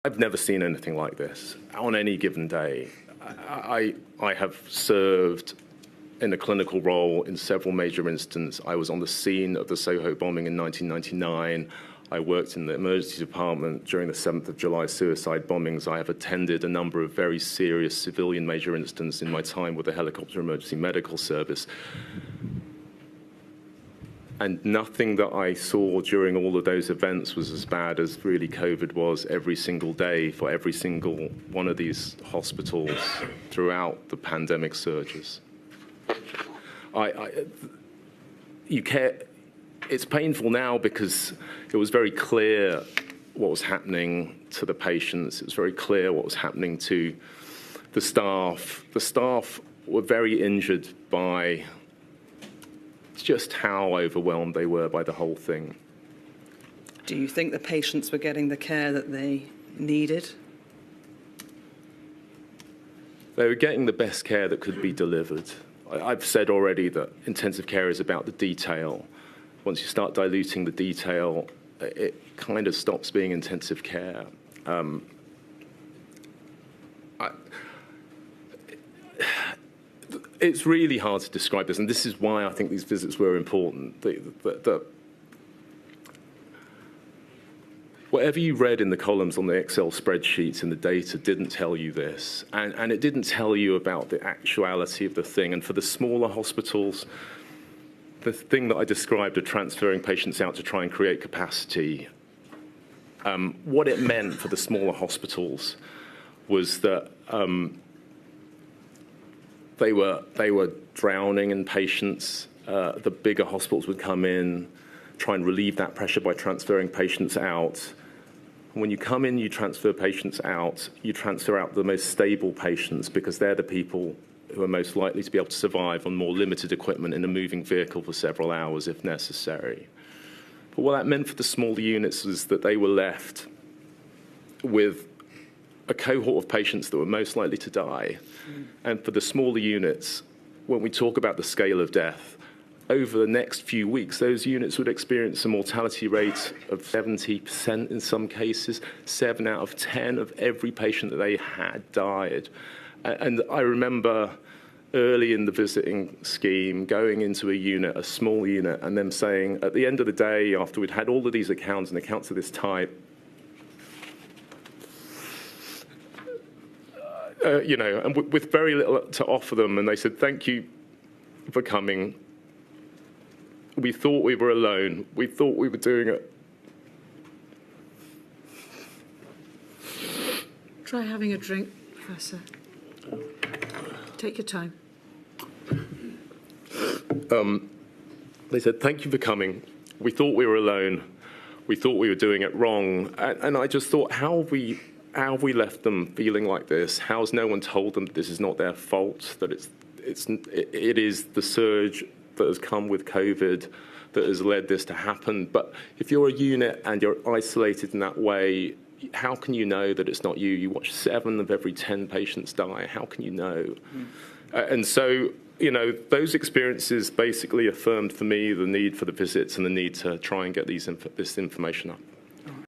I've never seen anything like this on any given day. I have served in a clinical role in several major incidents. I was on the scene of the Soho bombing in 1999. I worked in the emergency department during the 7th of July suicide bombings. I have attended a number of very serious civilian major incidents in my time with the helicopter emergency medical service. And nothing that I saw during all of those events was as bad as really COVID was every single day for every single one of these hospitals throughout the pandemic surges. It's painful now because it was very clear what was happening to the patients. It was very clear what was happening to the staff. The staff were very injured by just how overwhelmed they were by the whole thing. Do you think the patients were getting the care that they needed? They were getting the best care that could be delivered. I've said already that intensive care is about the detail. Once you start diluting the detail, it kind of stops being intensive care. It's really hard to describe this, and this is why I think these visits were important. Whatever you read in the columns on the Excel spreadsheets and the data didn't tell you this, and it didn't tell you about the actuality of the thing. And for the smaller hospitals, the thing that I described of transferring patients out to try and create capacity, what it meant for the smaller hospitals was that they were drowning in patients. The bigger hospitals would come in, try and relieve that pressure by transferring patients out. When you come in, you transfer patients out. You transfer out the most stable patients because they're the people who are most likely to be able to survive on more limited equipment in a moving vehicle for several hours if necessary. But what that meant for the smaller units was that they were left with a cohort of patients that were most likely to die. And for the smaller units, when we talk about the scale of death, over the next few weeks, those units would experience a mortality rate of 70% in some cases. 7 out of 10 of every patient that they had died. And I remember early in the visiting scheme, going into a unit, a small unit, and them saying, at the end of the day, after we'd had all of these accounts and accounts of this type, and with very little to offer them, and they said, thank you for coming. We thought we were alone. We thought we were doing it. Try having a drink, Professor. Take your time. They said, thank you for coming. We thought we were alone. We thought we were doing it wrong. And I just thought, how have we left them feeling like this? How has no one told them that this is not their fault, that it is the surge that has come with COVID that has led this to happen? But if you're a unit and you're isolated in that way, how can you know that it's not you? You watch 7 of every 10 patients die. How can you know? And so, those experiences basically affirmed for me the need for the visits and the need to try and get this information up.